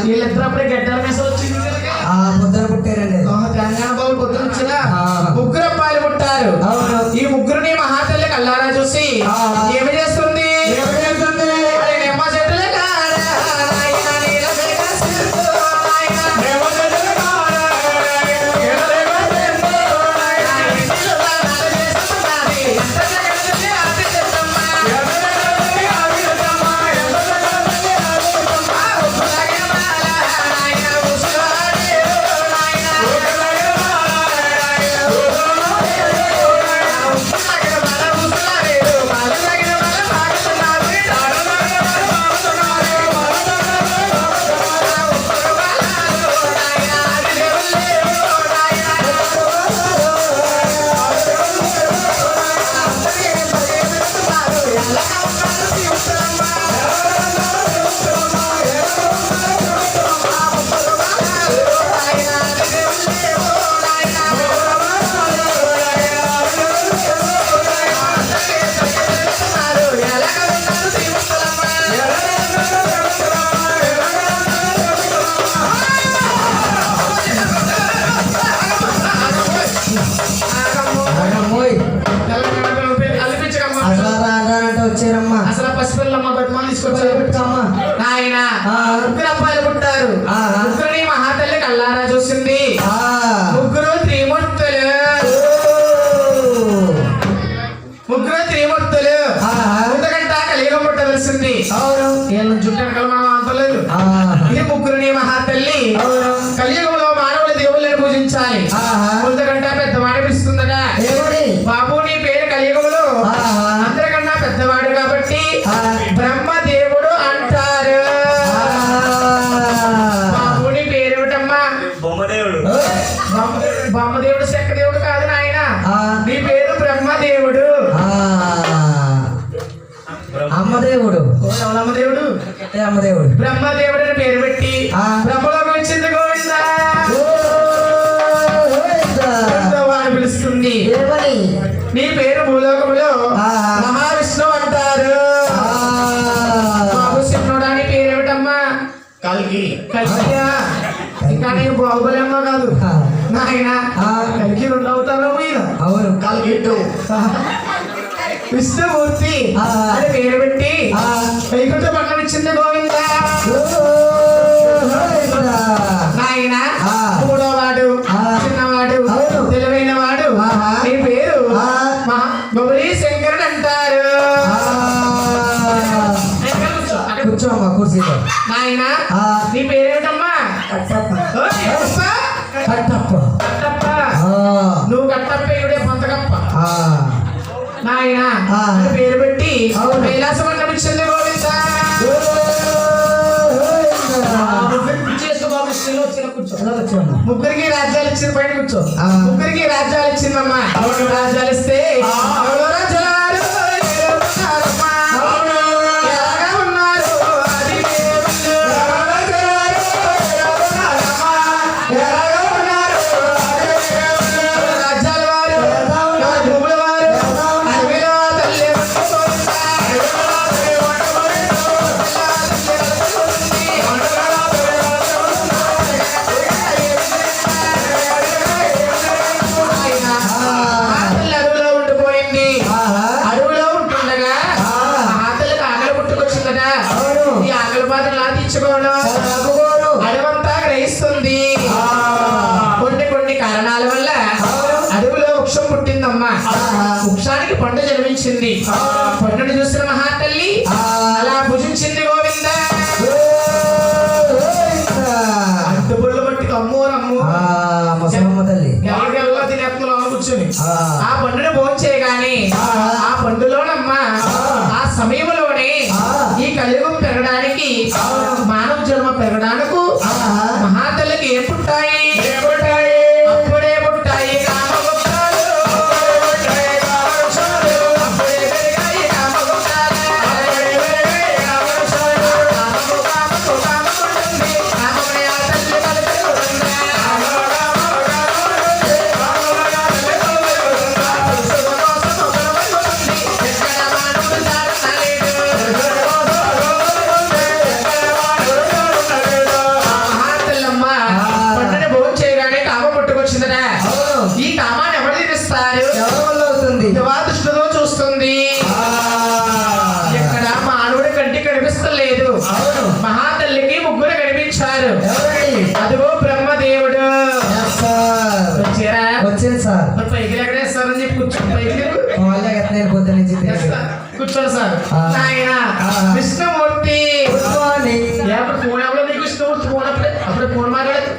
వీళ్ళిద్దరు అప్పుడే గడ్డల మెసలు వచ్చింది పొద్దున పుట్టారండి. తెలంగాణ బాబు పొద్దున వచ్చిన ముగ్గురు అబ్బాయిలు పుట్టారు. ఈ ముగ్గురిని మహాతల్లి కల్లారా చూసి ఏమి చేస్తుంది? నిమ్మ చెట్టులే వచ్చారమ్మా. అసలు పసిపిల్లమ్మ బతుమాలు తీసుకొచ్చారు ఆయన. ముగ్గురు అబ్బాయిలు పుట్టారు. ముగ్గురిని మహాతల్లి కల్లారా చూసింది. ముగ్గురు త్రిమూర్తులు. ఎందుకంటే కలియుగం పుట్టవలసింది. వీళ్ళ చుట్టూ వెనకాల మనం అంతలేదు. ఇది ముగ్గురిని మహాతల్లి కలియుగంలో మానవులు దేవుళ్ళని పూజించాలి. ఎందుకంటే పెద్దవాడి పిలుస్తుందట. బాబు నీ పేరు కలియుగంలో అందరికన్నా పెద్దవాడు కాబట్టి బ్రహ్మదేవుడు అంటారు. బాబుని పేరేమిటమ్మా? బొమ్మదేవుడు. బొమ్మదేవుడు శంకదేవుడు కాదు నాయన. నీ పేరు బ్రహ్మదేవుడు. అమ్మదేవుడు. అమ్మదేవుడు అమ్మదేవుడు బ్రహ్మదేవుడు అని పేరు పెట్టి బ్రహ్మలోకి వచ్చింది గోవిందా పిలుస్తుంది. నీ పేరు భూలోకములో మహావిష్ణువు అంటారు. బాబు సిన్నోడా నీ పేరేమిటమ్మా? కల్కి. కల్కియా? ఇంకా నీ బాహుబలమ్మ కాదు నాయన. కల్కి 2 అవుతారు మీద. అవును. కల్కి విష్ణుమూర్తి అని పేరు పెట్టి వైకుంఠ పట్టణం ఇచ్చింది గోవిందా నాయన. 3వ వాడు చిన్నవాడు తెలివైన వాడు. నీ పేరు గౌరీ శంకరుడు అంటారు. కూర్చోమ్మా కుర్చీలో. నాయన నీ పేరేమిటమ్మా? కట్టప్ప. కట్టప్ప. నువ్వు కట్టప్ప ఇవిడే పొంతకప్ప నాయన పేరు పెట్టి కైలాసమండం ఇచ్చింది గోవిందా. ముగ్గురికి రాజ్యాలు ఇచ్చింది. పైన కూర్చో. ముగ్గురికి రాజ్యాలు ఇచ్చిందమ్మా. రాజ్యాలు ఇస్తే అడవంతా గ్రహిస్తుంది. కొన్ని కారణాల వల్ల అడవిలో వృక్షం పుట్టిందమ్మా. వృక్షానికి పండు జన్మించింది. పండును చూసిన మహాతల్లి అలా భుజించింది గోవిందా. అడ్డుబుళ్ళు బట్టి అమ్మోరమ్ము తల్లి తినేత్తులో కూర్చొని ఆ పండుని భోంచేయగానే ఆ పండులోనమ్మా ఆ సమయంలోనే ఈ కలియుగం పెరగడానికి మానవ జన్మ పెరగడానికి మహాతల్లికి ఏం పుట్టాయి? అప్పుడే పుట్టాయి కామగుప్తాలు. అప్పుడే పెరిగాయి కామగుప్తాలు. కామగుంటుంది కామమని ఆ తల్లి పలుకుతుందా. ఎక్కడ మానవుడు వచ్చారు. ఎవరండి? అదిగో బ్రహ్మదేవుడు ఎస్ సార్. వచ్చారా? వచ్చేది సార్. మరి పైకి ఎక్కడేస్తారని చెప్పి కూర్చోండి. పైకి లేవు. వాళ్ళే ఎత్తలేని పొద్దు నుంచి తిరిగి. కూర్చోండి సార్. ఆయన విష్ణుమూర్తి. Good morning. అప్పుడు ఫోన్ ఎవరో నీకు విష్ణుమూర్తి ఫోన్ అప్పుడే ఫోన్ మాట్లాడదు.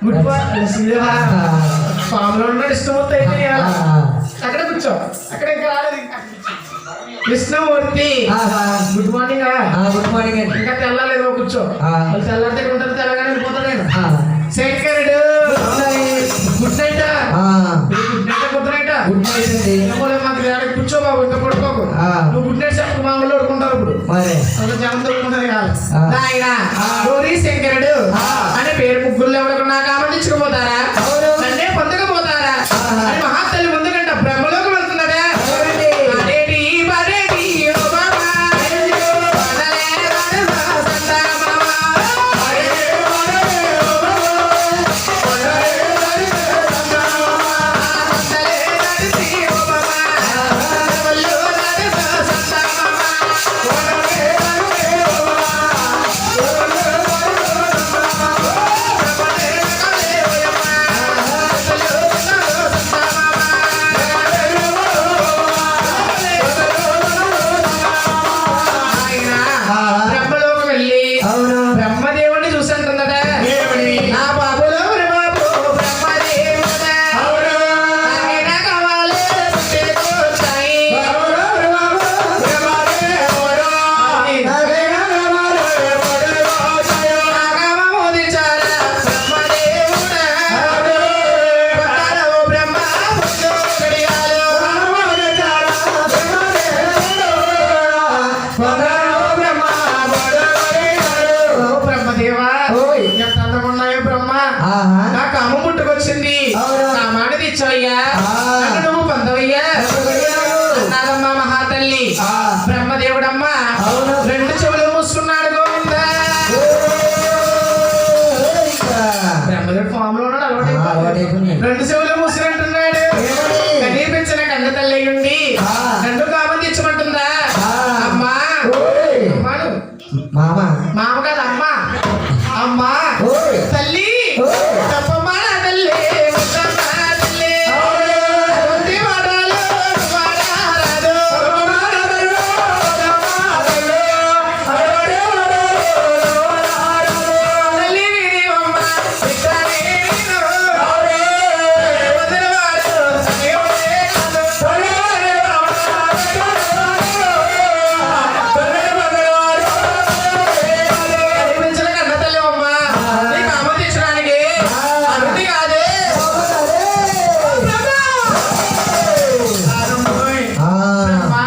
Good morning. ఫామ్ లో ఉన్నాడు విష్ణుమూర్తి అయితే ఇవాళ. అక్కడ కూర్చో. అక్కడ ఇంకా రాలేదు. ఇంకా Vishnumurthy good morning. Good morning అండి. ఇంకా తెల్లలేదు. కూర్చో. వాళ్ళు తెల్లారితే ఇక్కడ ఉంటారు. తెల్లగానే వెళ్ళిపోతాడు ఆయన. శంకరుడు good night. Good night good night good night అండి. మాకు వేడకి కూర్చో బాబు. ఇంకా పడుకోకు. నువ్వు గుడ్ నైట్ చెప్పు. మా ఊళ్ళో పడుకుంటారు ఇప్పుడు. మరి అసలు జనం దొరుకుతుంది కాదు. ఆయన గౌరీ శంకరుడు అనే పేరు ముగ్గురు ఎవరికి నాకు ఆమందించుకుపోతారా? నన్నే పొందకపోతారా అని మహాతల్లి ముందుకంట బ్రహ్మలోకి వెళ్తున్నాడా? అదేటి బరేటి ఓ బాబా. బ్రహ్మలోకి వెళ్ళి బ్రహ్మదేవుడిని చూసంటుందట. నా బాబులో బాబు బ్రహ్మదేవుడా. నాకేనా కావాలి పుట్టేకొచ్చాయి. నాగమ మోదించారా బ్రహ్మదేవుడా. పట్టారో బ్రహ్మ ముందు గడియాలు. ఓ బ్రహ్మదేవా, ఎంత అందంగా ఉన్నాయో బ్రహ్మ. నా కామం పుట్టుకొచ్చింది. కామాన్ని తెచ్చావయ్యా. నన్ను నువ్వు పొందవయ్యా అన్నాదమ్మా మహాతల్లి. బ్రహ్మదేవుడమ్మ రెండు చెవులు మూసుకున్నాడు. గోవిందా. బ్రహ్మదేవుడు ఫామ్ లో ఉన్నాడు. అలవాటైపోయింది. రెండు చెవులు మూసినట్టున్నాడు. కనిపించిన కన్న తల్లి ఉండి రెండు కామం తెచ్చమంటుందా? అమ్మా అమ్మాను మామ మామ కాదు అమ్మా. అమ్మా తల్లి తప్పమ్మా నా తల్లి. ముద్దమ్మా తల్లి. అటువంటి మాటలు మాట్లాడరాదు. తల్లి వినివమ్మ ఇక్కడే విను. వదిలివాడు దేవుడే కాదు. కనిపించిన కన్న తల్లి అమ్మ. నీ కామం తెచ్చడానికి అరుణి కాదే. అమ్మా,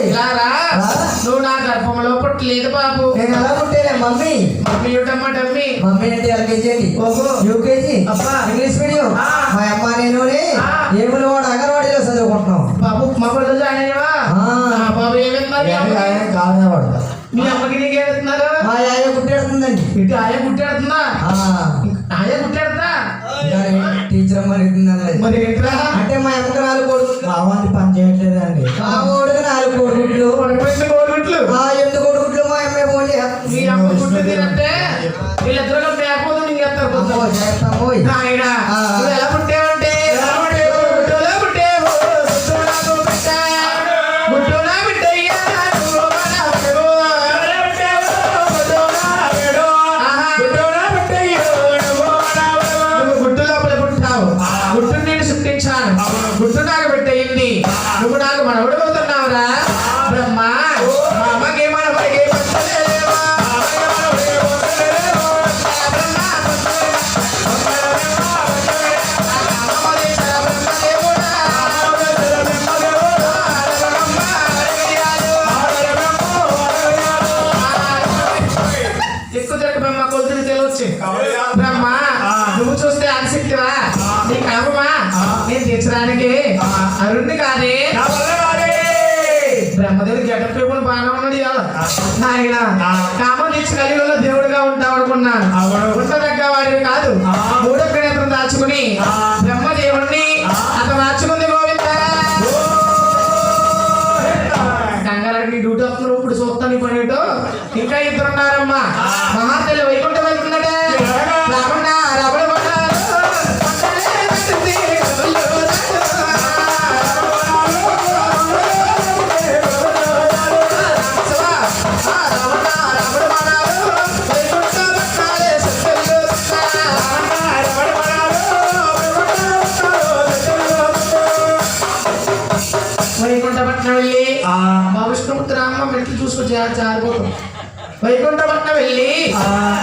ఇలా రా. నువ్వు నా గర్భంలో పుట్టలేదు బాబు. నేను ఎలా పుట్టేలే మమ్మీ. మమ్మీ ఏమిటమ్మా డమ్మీ? మమ్మీ అంటే ఎల్కేజీ అండి. ఓహో. యూకేజీ అబ్బా. English medium. మా అమ్మ నేను ఏములు వాడు అంగన్వాడీలో చదువుకుంటున్నాం. బాబు మా పిల్లలు జాయిన్ అయ్యవా? బాబు ఏమిస్తున్నారు? కాదవాడు మీ అమ్మకి నీకేమిస్తున్నారు? మా యాయ పుట్టేడుతుందండి. ఇటు ఆయా గుట్టాడుతుందా? ఆయా గుట్టాడుతా? టీచర్ అమ్మ అడుగుతుందండి. మరి ఏంట్రా? అంటే మా అమ్మకి 4 కోడిగుడ్లు. రావాలి పని చేయట్లేదండి. ఆ కోడికి 4 కోడిగుడ్లు. ఉడకబెట్టిన కోడిగుడ్లు. 8 కోడిగుడ్లు మా అమ్మే ఫోన్ మీ అమ్మ గుడ్లు తినంటే వీళ్ళిద్దరు మేకపోతే నీకు ఎత్తారు. చేస్తాము. నాయన నువ్వు ఎలా పుట్టావంటే గుడ్డులో పుట్టేవు. గుడ్డులో పుట్టా. గుడ్డులో బిడ్డయ్యా నువ్వు మనవడు. నువ్వు గుడ్డు లోపల పుట్టావు. గుడ్డు నేను సృష్టించాను. గుడ్డు నాకు బిడ్డయింది. నువ్వు నాకు మనవడు అవుతున్నావురా బ్రహ్మ. మా అమ్మకి మనవడికి పంచలేవా? ఎక్కువ తిరగ బ్రహ్మ కొలుతులు తెలియచ్చు. బ్రహ్మ నువ్వు చూస్తే ఆసక్తివా? నీ కామమా నేను తీర్చడానికి అరుణ్ణి కాదే. బ్రహ్మదేవుడు గెటప్ పేపర్ బాగానే ఉన్నాడు ఇవాళ. నాయన కామం తీర్చి కలియుగంలో దేవుడిగా ఉంటావు అనుకున్నాను. ఉండదగ్గ వాడివి కాదు. మూడో నేత్రం దాచుకుని బ్రహ్మదేవుడిని అతను దాచుకుంది. గోవింద కంగారు డ్యూటీ వస్తున్నావు. ఇప్పుడు చూస్తాను ఈ పని ఏంటో. ఇంకా 2 ఉన్నారమ్మా. మహాతల్లి వైకుంఠం చూసుకో జారిపోతాం. వైకుంఠపట్నం వెళ్ళి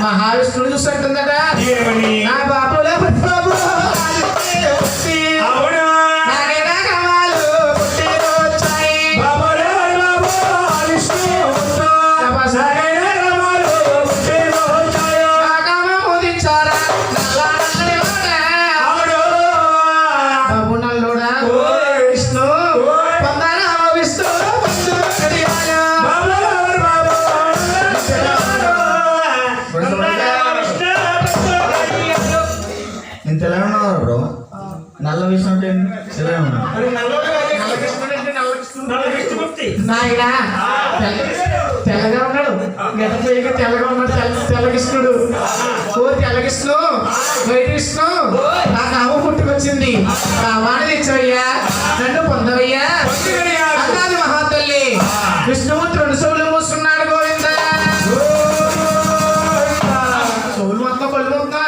మహావిష్ణుడు చూస్తుంటుందట. ఏమని? నా బాబులే బాబు అవును. నాకేనా కావాలి పుట్టినరోజాయి. బాబులే బాబు విష్ణు సరైన రమాలు పుట్టినరోజాయో. ముదించారా నల్లా నల్లని వాడా. అవును. బాబు నల్లోడా ఓయ్. విష్ణు ఓయ్. పొందారా విష్ణు పొందు కడియాలు. బాబులే బాబు నేను తెలంగాణ ఉన్నారు బ్రో. నల్ల విషయం అంటే తెలంగాణ నాయనా తెల్లగా ఉన్నాడు. గత పోయిగా తెల్లగా ఉన్నాడు. తెల్లగిష్ణుడు. ఓ తెల్లగిష్ణు వైట్ విష్ణు నా కాము పుట్టుకొచ్చింది. కావాలని తెచ్చవయ్యా నన్ను పొందవయ్యా అన్నది మహాతల్లి. విష్ణుమూర్తి 2 చెవులు మూసుకున్నాడు. గోవింద చెవులు మొత్తం కొళ్ళు మొత్తం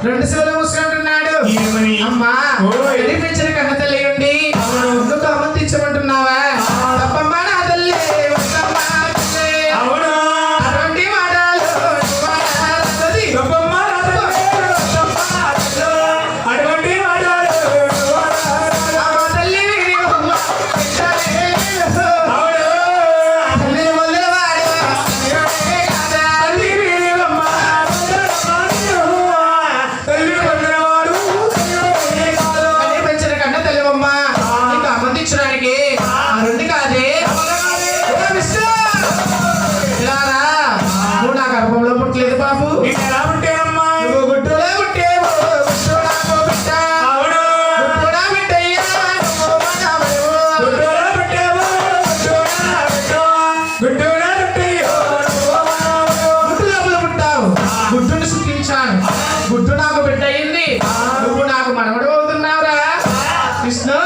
2 చెవులు మూసుకుంటున్నాడు. ఏమని? అమ్మా ఓయ్. కనిపించిన కన్న తల్లి ఉండి నువ్వు అమంతించమంటున్నావా? తప్పమ్మా నా తల్లి వద్దమ్మా తల్లి. అవును. అటువంటి మాటలు నువ్వనరాదది. గొప్పమ్మ అటువంటి వాడారు. అమ్మ తల్లి అమ్మ పెట్టలేదు. అవును. తల్లి మొదలవాడు తల్లినే కాదా. తల్లి వీరమ్మ తల్లి వందనవాడు తల్లి కాదు. కనిపించిన కన్న తల్లివమ్మ నీకు అమంతించడానికి అరుండి కాదే. ఓ విష్ణు ఇలా రా. నువ్వు నా గర్భంలో పుట్టలేదు బాబు. నీకు ఎలా ఉంటేనమ్మా? నువ్వు గుడ్డులో పుట్టేవు. విష్ణు నాకు బిడ్డ. అవును. గుడ్డునా బిడ్డయ్యా నువ్వు మగవాడివు. గుడ్డోలా పెట్టావు, గుడ్డోలా పెట్టావు, గుడ్డోలా పెట్టాయో నువ్వు మానవుడు. గుడ్డు లోపల పుట్టావు. గుడ్డును సృష్టించాను. గుడ్డు నాకు బిడ్డ అయింది. నువ్వు నాకు మనవడు అవుతున్నావురా విష్ణు.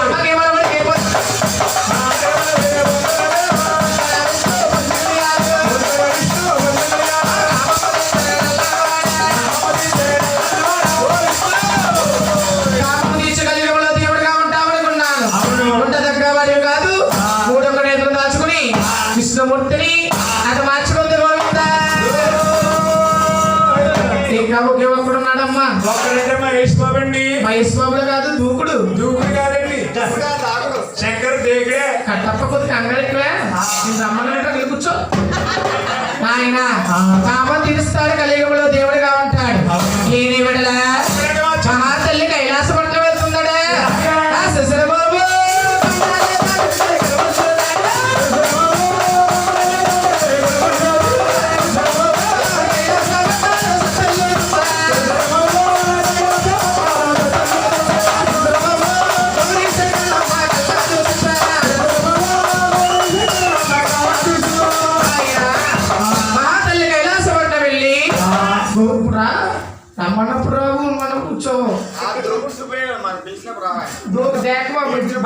అమ్మకి మనవడికి ఏమవుతుంది? కాపు తీర్చగలిగినవాడు దేవుడిగా ఉంటామనుకున్నాను. ఉండదగ్గ వాడు కాదు. 3 నేత్రం దాచుకుని విష్ణుమూర్తిని నాకు మార్చుకుంది. గోవింద ఇంకా ఒకే ఒక్కడున్నాడమ్మా. ఒక్కడంటే మహేష్ బాబు అండి. మహేష్ బాబులు కాదు దూకుడు. దూకుడు కాదండి, శంకర్ దేగుడే. కట్టప్ప కొద్ది కంగారు ఎక్కువ. నేను రమ్మన్నట్టు అక్కడ కూర్చో. ఆయన కామం తీరుస్తాడు. కలియుగంలో దేవుడిగా ఉంటాడు. లేని విడల మహాతల్లి కైలాసపట్నం వెళ్తుందడే. ఆ శశిర బాబు మహాతల్లి కైలాసపట్నం వెళ్ళి గోపురా రమ్మన్నప్పుడు రావు మనం కూర్చో.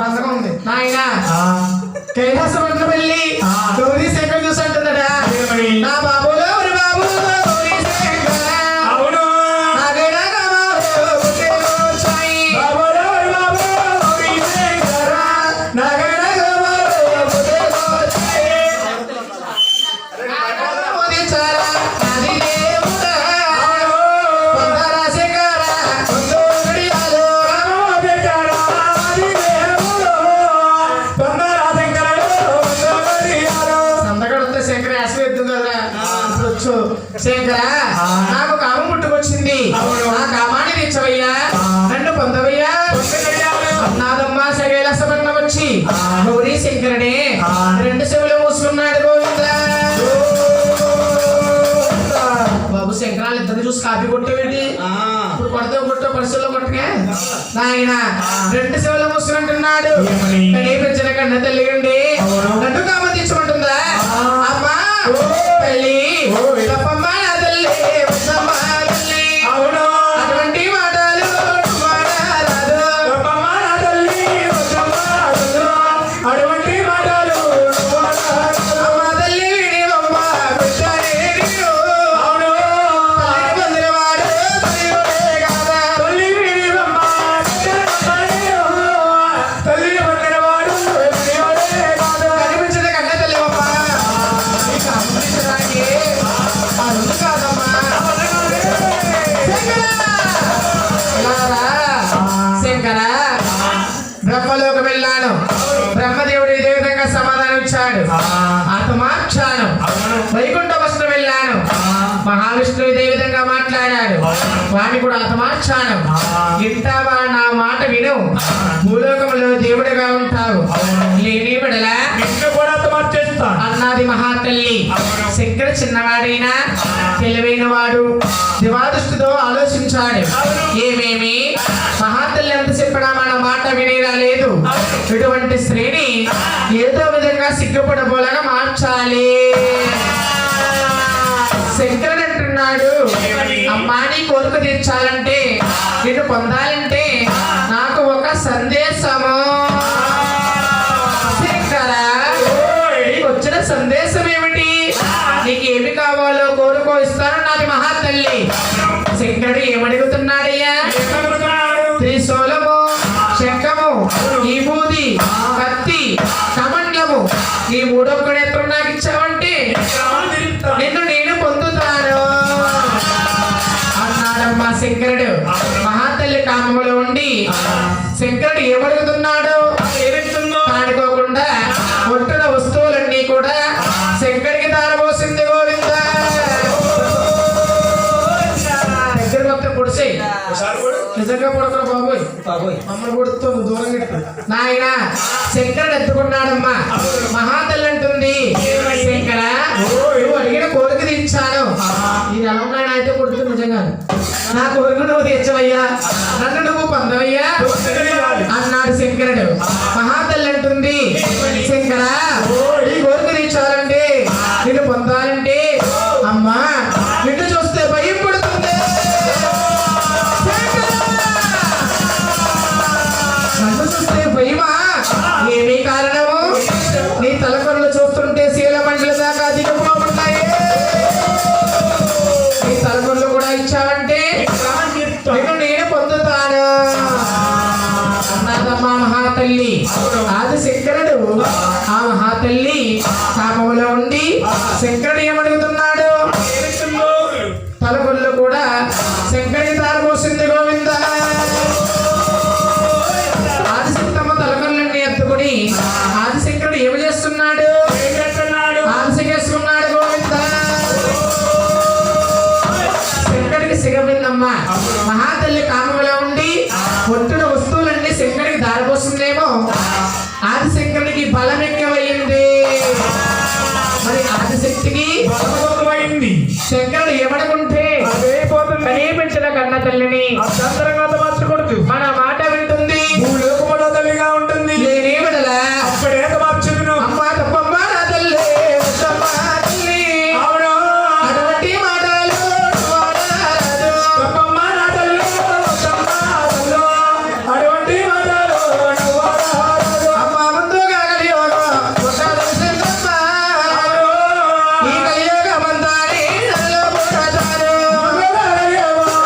బంధకం ఉంది నాయన. కైలాసపట్నం వెళ్ళి గౌరీ శంకర్ చూసంటుందడా. నా బాబులో ఒక బాబు గౌరీ శంకర. అవును. నాగేడా కావాలి పుట్టినరోజాయి. బాబోలో బాబో గౌరీ శంకర. నాగేడా కావాలి పుట్టినరోజాయి. మోదించారా నాది దేవుడా. పొందరా శంకర పొందు గడియాలు. రామో పెట్టారా ఆది దేవుడు. తొందర శంకరుడు తొందరడియారు. సందగడంతో శంకర యాస ఎద్దు కదా. ఇప్పుడు వచ్చు శంకర నాకు కామం పుట్టుకొచ్చింది. నా కామాన్ని తెచ్చవయ్యా నన్ను పొందవయ్యా. నాదమ్మా సగైలాసపట్నం వచ్చి గౌరీ శంకరుడే 2 చెవులు మూసుకున్నాడు. గోవింద బాబు శంకరాలు ఇద్దరిని చూసి కాపీ కొట్టేవేంటి? ఇప్పుడు కొడితే కొట్టే పరిస్థితుల్లో కొట్టకే నాయన 2 చెవులు మూసుకుంటున్నాడు. కనిపించిన కన్న తల్లి ఉండి నన్ను కామతించమంటుందా? అమ్మా తల్లి తప్పమ్మా నా తల్లి వద్దమ్మా తల్లి. అవును. అటువంటి మాటలు మాట్లాడరాదు. గొప్పమ్మ నా తల్లి వద్దమ్మ వద్దు. అటువంటి మాటలు నువ్వు మాట్లాడకు. అమ్మ తల్లి విడివమ్మ బిడ్డనే నీవు. అవును. తల్లిని పొందినవాడు తల్లియుడే కాదా. తల్లి వీరమ్మ తల్లి వందనవాడు దేవుడే కాదు. కనిపించిన కన్న తల్లి అమ్మ మహావిష్ణువు ఇదే విధంగా మాట్లాడాడు. వాణ్ణి కూడా అతమార్చాను. ఇంటావా నా మాట విను, భూలోకంలో దేవుడిగా ఉంటావు, లేని విడలా నిన్ను కూడా మార్చేస్తాను అన్నది మహాతల్లి. శంకర చిన్నవాడైనా తెలివైన వాడు దివాదృష్టితో ఆలోచించాడు. ఏమేమి మహాతల్లి ఎంత చెప్పినా మన మాట వినేలా లేదు. ఇటువంటి స్త్రీని ఏదో విధంగా సిగ్గుపడబోలాగా మార్చాలి. శంకరుడు అంటున్నాడు, అమ్మా నీ కోరిక తీర్చాలంటే, నిన్ను పొందాలంటే నాకు ఒక సందేశము. శంకరా, నీకు వచ్చిన సందేశం ఏమిటి? నీకు ఏమి కావాలో కోరుకో, ఇస్తాను నాది మహాతల్లి. శంకరుడు ఏమడుగుతున్నాడయ్యా? త్రిశూలము, శంఖము, ఈ బూది, కత్తి, కమండలము, ఈ మూడొక్క నేత్రం నాకు ఇచ్చావంటే నిన్ను నేను పొందుతాను అన్నాడమ్మా శంకరుడు. మహాతల్లి కామములో ఉండి శంకరుడు ఏమడుగుతున్నాడు కానుకోకుండా ఒట్టున వస్తువులన్నీ కూడా శంకరుడికి దారబోసింది. గోవింద దగ్గర మొత్తం పొడిసే నిజంగా పొడకరా బాబోయ్, మమ్మల్ని కొడుతుంది దూరంగా. నాయన శంకరుడు ఎత్తుకున్నాడమ్మా. మహాతల్లి అంటుంది, శంకర నువ్వు అడిగిన కోరిక తీర్చాను. ఇది ఎలా ఉన్నాయన అయితే కొడుతుంది నిజంగా. నా కోరిక నువ్వు తీర్చవయ్యా, నన్ను నువ్వు పొందవయ్యా అన్నాడు శంకరుడు. మహాతల్లి అంటుంది, శంకర ఈ కోరిక తీర్చాలంటే, నిన్ను పొందాలంటే అమ్మా నిన్ను చూస్తే భయం పడుతుంది. నన్ను చూస్తే భయమా? ఏమీ కారణము? నీ తలకొరలు చూస్తుంటే శీలమండల దాకా దిగిపోతున్నాయి. నీ తలకొరలు కూడా ఇచ్చావంటే నిన్ను నేను పొందుతాను అన్నదమ్మా మహాతల్లి. ఆది శంకరుడు ఆ మహాతల్లి కామములో ఉండి శంకరుడు ఏమడుగుతున్నాడు? తలకొరలు కూడా శంకరుడికి తారబోసింది. గోవింద ఆదిశక్తమ్మ తలకొరలన్నీ ఎత్తుకుని ఆదిశంకరుడు ఏమి చేస్తున్నాడు? ఆదిశకేసుకున్నాడు. గోవింద శంకరుడికి సిగవిందమ్మ. మహాతల్లి కామములో ఉండి ఒట్టున వస్తువులన్నీ శంకరుడికి దారిపోస్తుందేమో. ఆదిశంకరుడికి బలం ఎక్కువయింది. మరి ఆదిశక్తికి శంకరుడు ఏమనుకుంటే కనిపించిన కన్న తల్లిని